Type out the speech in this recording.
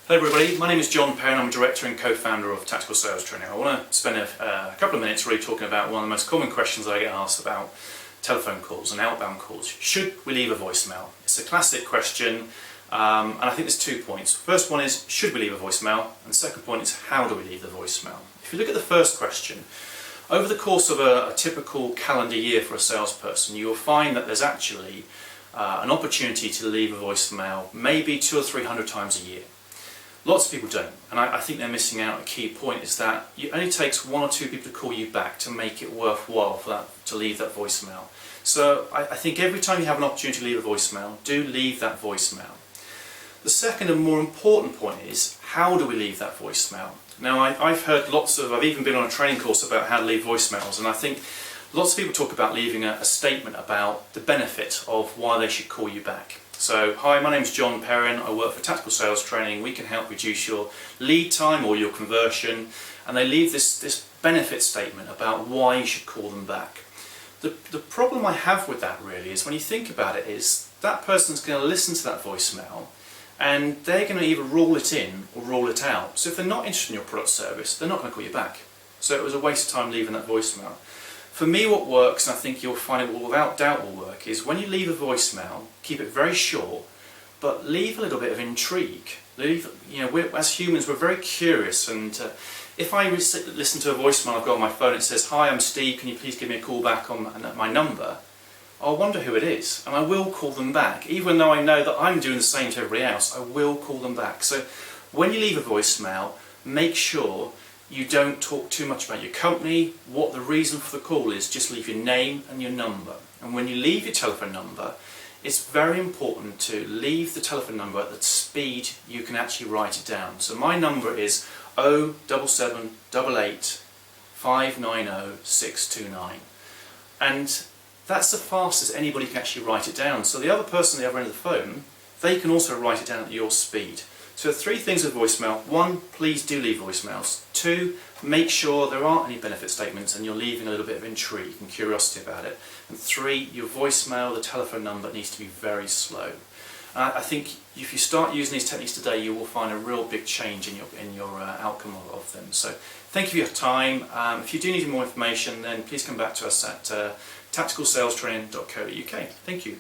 Hello everybody, my name is John Perrin. I'm Director and Co-Founder of Tactical Sales Training. I want to spend a couple of minutes really talking about one of the most common questions I get asked about telephone calls and outbound calls. Should we leave a voicemail? It's a classic question, and I think there's 2 points. First one is, should we leave a voicemail? And the second point is, how do we leave the voicemail? If you look at the first question, over the course of a typical calendar year for a salesperson, you will find that there's actually an opportunity to leave a voicemail maybe 200 or 300 times a year. Lots of people don't, and I think they're missing out. A key point is that it only takes 1 or 2 people to call you back to make it worthwhile to leave that voicemail. So I think every time you have an opportunity to leave a voicemail, do leave that voicemail. The second and more important point is, how do we leave that voicemail? Now I've heard I've even been on a training course about how to leave voicemails, and I think lots of people talk about leaving a statement about the benefit of why they should call you back. So, hi, my name is John Perrin, I work for Tactical Sales Training. We can help reduce your lead time or your conversion, and they leave this benefit statement about why you should call them back. The problem I have with that really is, when you think about it, is that person's going to listen to that voicemail and they're going to either rule it in or rule it out. So if they're not interested in your product or service, they're not going to call you back. So it was a waste of time leaving that voicemail. For me, what works, and I think you'll find it will without doubt will work, is when you leave a voicemail, keep it very short, but leave a little bit of intrigue. As humans, we're very curious, and if I listen to a voicemail I've got on my phone, it says, "Hi, I'm Steve, can you please give me a call back on my number?" I'll wonder who it is, and I will call them back. Even though I know that I'm doing the same to everybody else, I will call them back. So when you leave a voicemail, make sure you don't talk too much about your company, what the reason for the call is. Just leave your name and your number. And when you leave your telephone number, it's very important to leave the telephone number at the speed you can actually write it down. So my number is 07788 590 629. And that's the fastest anybody can actually write it down. So the other person at the other end of the phone, they can also write it down at your speed. So 3 things with voicemail. 1, please do leave voicemails. 2, make sure there aren't any benefit statements and you're leaving a little bit of intrigue and curiosity about it. And 3, your voicemail, the telephone number, needs to be very slow. I think if you start using these techniques today, you will find a real big change in your outcome of them. So thank you for your time. If you do need more information, then please come back to us at tacticalsalestraining.co.uk. Thank you.